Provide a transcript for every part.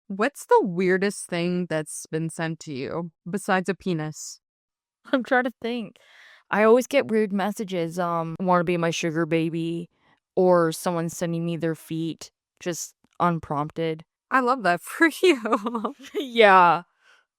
What's the weirdest thing that's been sent to you besides a penis? I'm trying to think. I always get weird messages, wanna be my sugar baby, or someone sending me their feet, just unprompted. I love that for you. Yeah.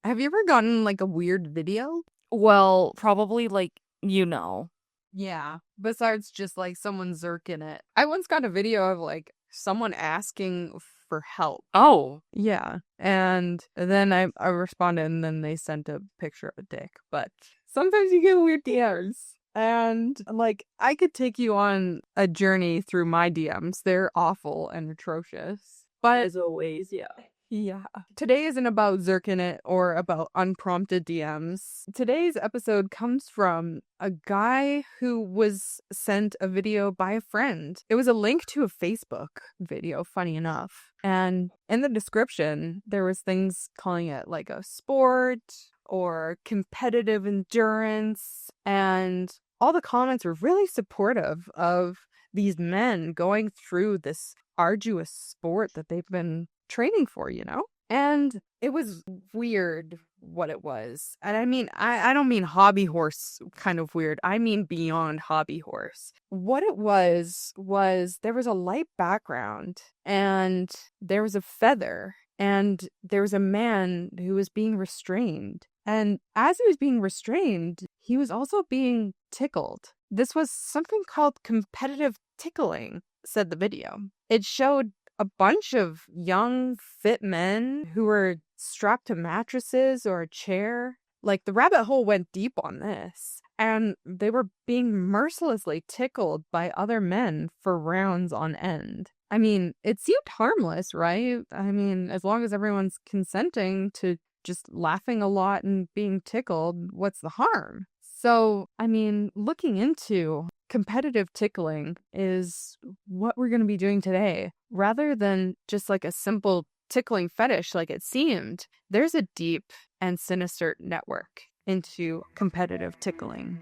Have you ever gotten like a weird video? Well, probably, like, you know. Yeah. Besides just like someone zerking it. I once got a video of like someone asking for help. Oh. Yeah. And then I responded and then they sent a picture of a dick. But sometimes you get weird DMs. And like I could take you on a journey through my DMs. They're awful and atrocious. But As always, yeah. yeah. Today isn't about zerking it or about unprompted DMs. Today's episode comes from a guy who was sent a video by a friend. It was a link to a Facebook video, funny enough. And in the description, there was things calling it like a sport or competitive endurance. And all the comments were really supportive of these men going through this arduous sport that they've been training for, you know? And it was weird what it was. And I mean, I don't mean hobby horse kind of weird. I mean beyond hobby horse. What it was there was a light background and there was a feather and there was a man who was being restrained. And as he was being restrained, he was also being tickled. This was something called competitive tickling, said the video. It showed a bunch of young, fit men who were strapped to mattresses or a chair. Like, the rabbit hole went deep on this. And they were being mercilessly tickled by other men for rounds on end. I mean, it seemed harmless, right? I mean, as long as everyone's consenting to just laughing a lot and being tickled, what's the harm? So, I mean, looking into competitive tickling is what we're going to be doing today. Rather than just like a simple tickling fetish like it seemed, there's a deep and sinister network into competitive tickling.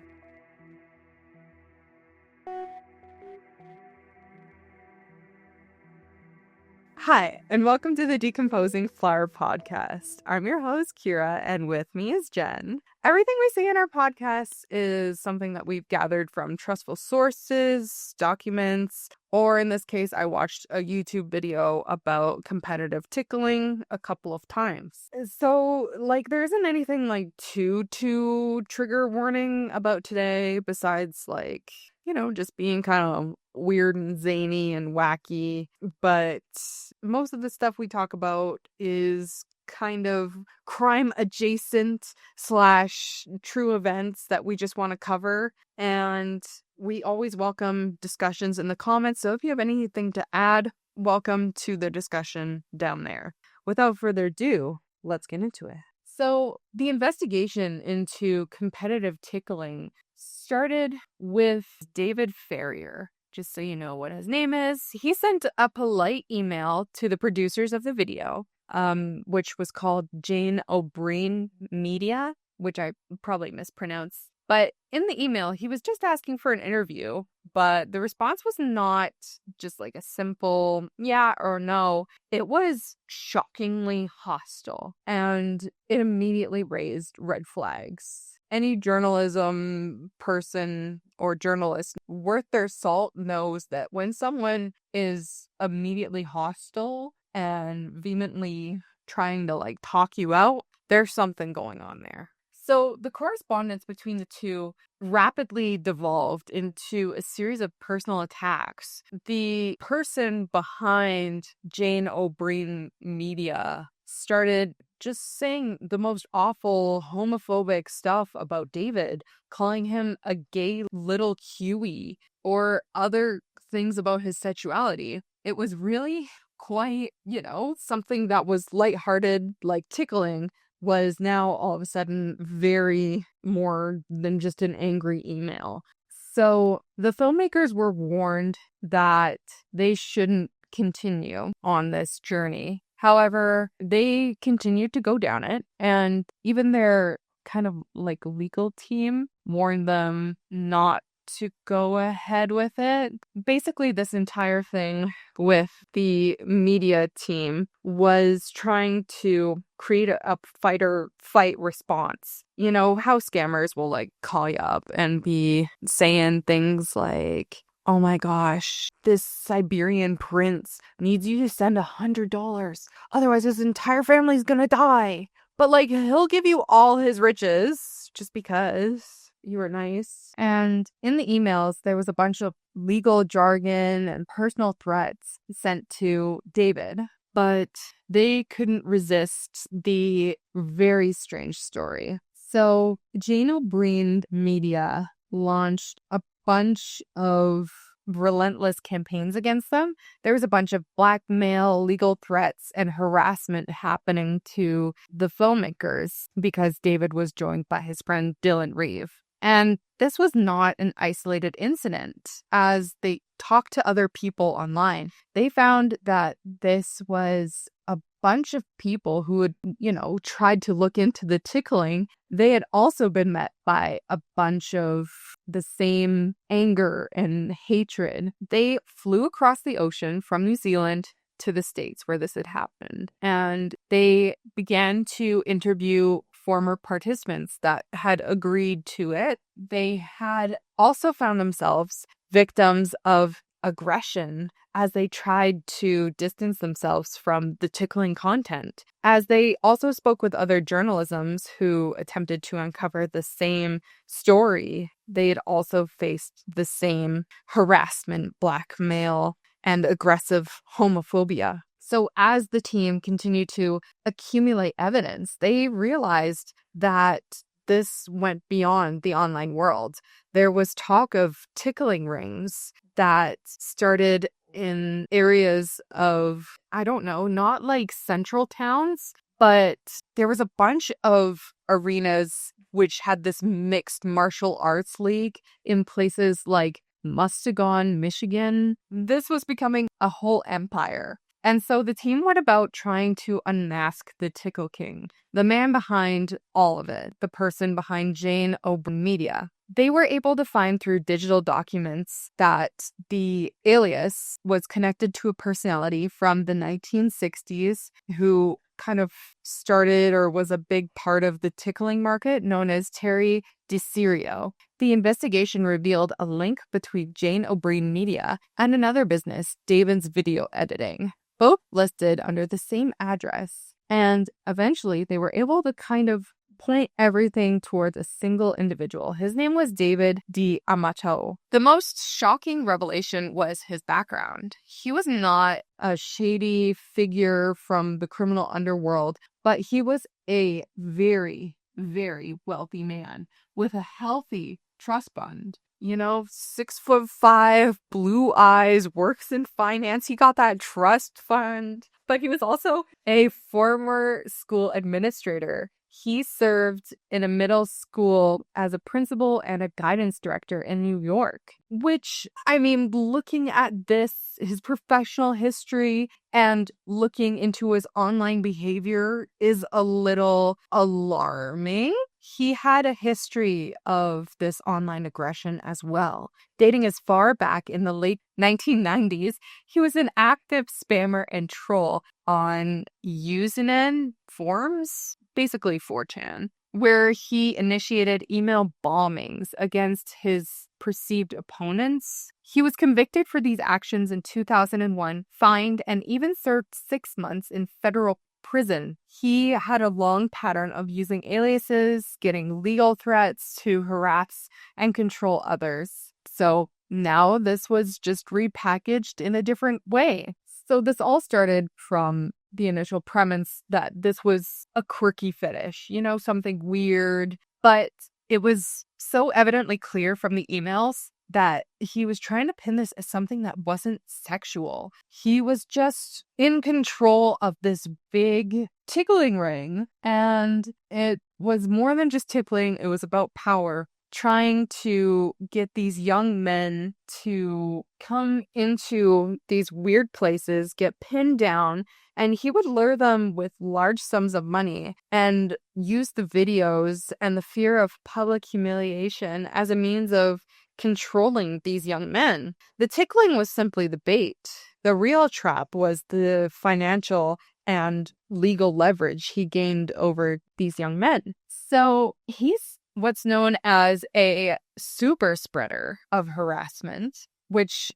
Hi, and welcome to the Decomposing Flower podcast. I'm your host, Kira, and with me is Jen. Everything we say in our podcast is something that we've gathered from trustful sources, documents, or in this case, I watched a YouTube video about competitive tickling a couple of times. So, like, there isn't anything like too trigger warning about today besides like, just being kind of weird and zany and wacky. But most of the stuff we talk about is kind of crime adjacent / true events that we just want to cover. And we always welcome discussions in the comments. So if you have anything to add, welcome to the discussion down there. Without further ado, let's get into it. So the investigation into competitive tickling started with David Ferrier. Just so you know what his name is, he sent a polite email to the producers of the video, which was called Jane O'Brien Media, which I probably mispronounced. But in the email, he was just asking for an interview, but the response was not just like a simple yeah or no. It was shockingly hostile, and it immediately raised red flags. Any journalism person or journalist worth their salt knows that when someone is immediately hostile and vehemently trying to like talk you out, there's something going on there. So the correspondence between the two rapidly devolved into a series of personal attacks. The person behind Jane O'Brien Media started just saying the most awful homophobic stuff about David, calling him a gay little Huey or other things about his sexuality. It was really quite, something that was lighthearted, like tickling, was now all of a sudden very more than just an angry email. So the filmmakers were warned that they shouldn't continue on this journey. However, they continued to go down it, and even their kind of like legal team warned them not to go ahead with it. Basically, this entire thing with the media team was trying to create a fight response. You know how scammers will like call you up and be saying things like, oh my gosh, this Siberian prince needs you to send $100. Otherwise, his entire family's gonna die. But like, he'll give you all his riches just because you were nice. And in the emails, there was a bunch of legal jargon and personal threats sent to David. But they couldn't resist the very strange story. So Jane O'Brien Media launched a bunch of relentless campaigns against them. There was a bunch of blackmail, legal threats, and harassment happening to the filmmakers because David was joined by his friend Dylan Reeve. And this was not an isolated incident. As they talked to other people online, they found that this was a bunch of people who had, tried to look into the tickling. They had also been met by a bunch of the same anger and hatred. They flew across the ocean from New Zealand to the States where this had happened. And they began to interview former participants that had agreed to it. They had also found themselves victims of aggression as they tried to distance themselves from the tickling content. As they also spoke with other journalisms who attempted to uncover the same story, they had also faced the same harassment, blackmail, and aggressive homophobia. So as the team continued to accumulate evidence, they realized that this went beyond the online world. There was talk of tickling rings that started in areas of, I don't know, not like central towns, but there was a bunch of arenas which had this mixed martial arts league in places like Muskegon, Michigan. This was becoming a whole empire. And so the team went about trying to unmask the Tickle King, the man behind all of it, the person behind Jane O'Brien Media. They were able to find through digital documents that the alias was connected to a personality from the 1960s who kind of started or was a big part of the tickling market, known as Terry DeCirio. The investigation revealed a link between Jane O'Brien Media and another business, David's Video Editing, both listed under the same address. And eventually they were able to kind of point everything towards a single individual. His name was David D'Amato. The most shocking revelation was his background. He was not a shady figure from the criminal underworld, but he was a very, very wealthy man with a healthy trust fund. 6'5", blue eyes, works in finance. He got that trust fund. But he was also a former school administrator. He served in a middle school as a principal and a guidance director in New York, which, looking at this, his professional history and looking into his online behavior is a little alarming. He had a history of this online aggression as well. Dating as far back in the late 1990s, he was an active spammer and troll on Usenet forums, basically 4chan, where he initiated email bombings against his perceived opponents. He was convicted for these actions in 2001, fined, and even served 6 months in federal prison. He had a long pattern of using aliases, getting legal threats to harass and control others. So now this was just repackaged in a different way. So this all started from the initial premise that this was a quirky fetish, something weird. But it was so evidently clear from the emails that he was trying to pin this as something that wasn't sexual. He was just in control of this big tickling ring. And it was more than just tickling. It was about power, trying to get these young men to come into these weird places, get pinned down, and he would lure them with large sums of money and use the videos and the fear of public humiliation as a means of controlling these young men. The tickling was simply the bait. The real trap was the financial and legal leverage he gained over these young men. So he's what's known as a super spreader of harassment, which,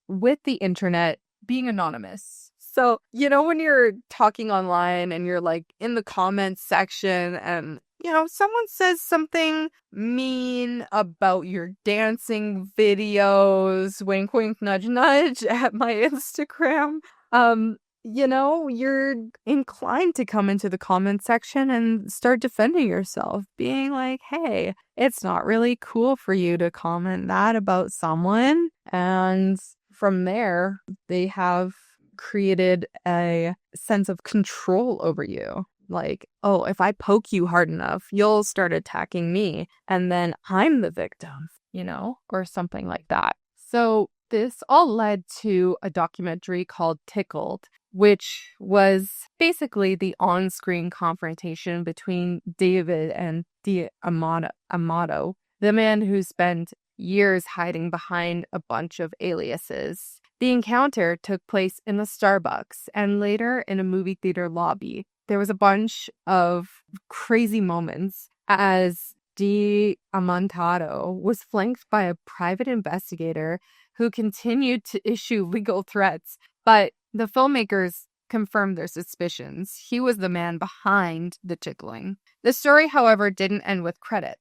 with the internet being anonymous. So, when you're talking online and you're like in the comments section and, someone says something mean about your dancing videos, wink, wink, nudge, nudge at my Instagram, you're inclined to come into the comment section and start defending yourself, being like, hey, it's not really cool for you to comment that about someone. And from there, they have created a sense of control over you. Like, oh, if I poke you hard enough, you'll start attacking me. And then I'm the victim, or something like that. So this all led to a documentary called Tickled, which was basically the on-screen confrontation between David and Amato, the man who spent years hiding behind a bunch of aliases. The encounter took place in a Starbucks and later in a movie theater lobby. There was a bunch of crazy moments as Amontado was flanked by a private investigator who continued to issue legal threats, but the filmmakers confirmed their suspicions. He was the man behind the tickling. The story, however, didn't end with credit.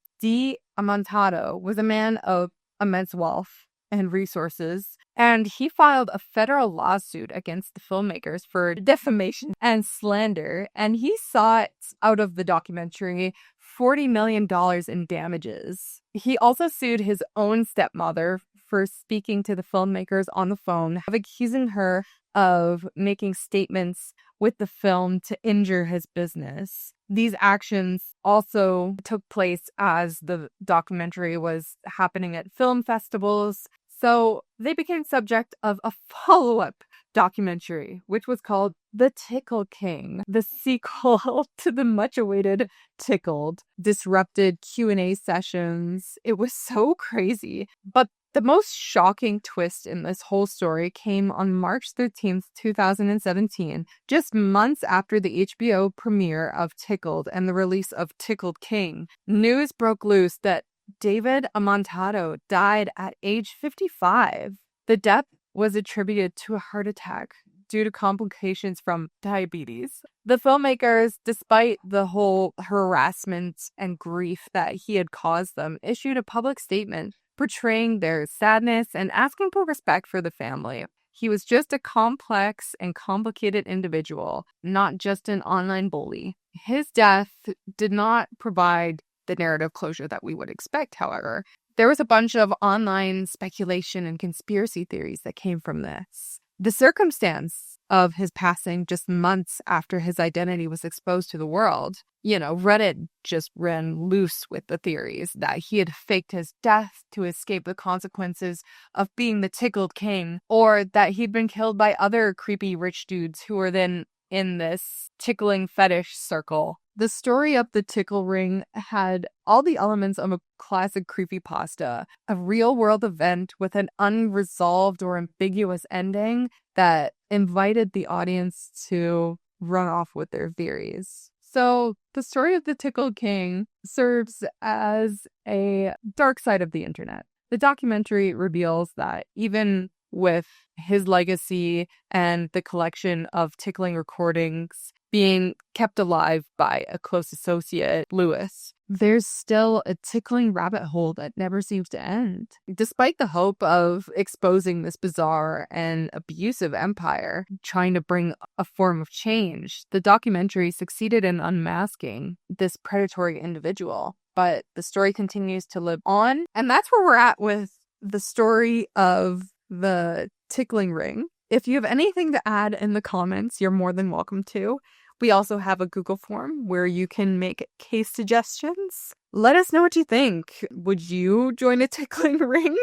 Amontado was a man of immense wealth and resources, and he filed a federal lawsuit against the filmmakers for defamation and slander, and he sought out of the documentary $40 million in damages. He also sued his own stepmother for speaking to the filmmakers on the phone, accusing her of making statements with the film to injure his business. These actions also took place as the documentary was happening at film festivals. So they became subject of a follow-up documentary, which was called The Tickle King. The sequel to the much-awaited Tickled disrupted Q&A sessions. It was so crazy. But the most shocking twist in this whole story came on March 13th, 2017, just months after the HBO premiere of Tickled and the release of Tickled King. News broke loose that David Amontado died at age 55. The death was attributed to a heart attack due to complications from diabetes. The filmmakers, despite the whole harassment and grief that he had caused them, issued a public statement portraying their sadness and asking for respect for the family. He was just a complex and complicated individual, not just an online bully. His death did not provide the narrative closure that we would expect, however. There was a bunch of online speculation and conspiracy theories that came from this. The circumstance of his passing just months after his identity was exposed to the world, Reddit just ran loose with the theories that he had faked his death to escape the consequences of being the Tickled King, or that he'd been killed by other creepy rich dudes who were then in this tickling fetish circle. The story of the Tickle Ring had all the elements of a classic creepypasta, a real-world event with an unresolved or ambiguous ending that invited the audience to run off with their theories. So the story of the Tickled King serves as a dark side of the internet. The documentary reveals that even with his legacy and the collection of tickling recordings being kept alive by a close associate, Lewis, there's still a tickling rabbit hole that never seems to end. Despite the hope of exposing this bizarre and abusive empire, trying to bring a form of change, the documentary succeeded in unmasking this predatory individual. But the story continues to live on, and that's where we're at with the story of the tickling ring. If you have anything to add in the comments, you're more than welcome to. We also have a Google form where you can make case suggestions. Let us know what you think. Would you join a tickling ring?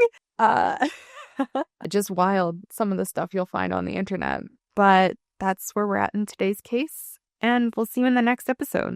Just wild, some of the stuff you'll find on the internet. But that's where we're at in today's case, and we'll see you in the next episode.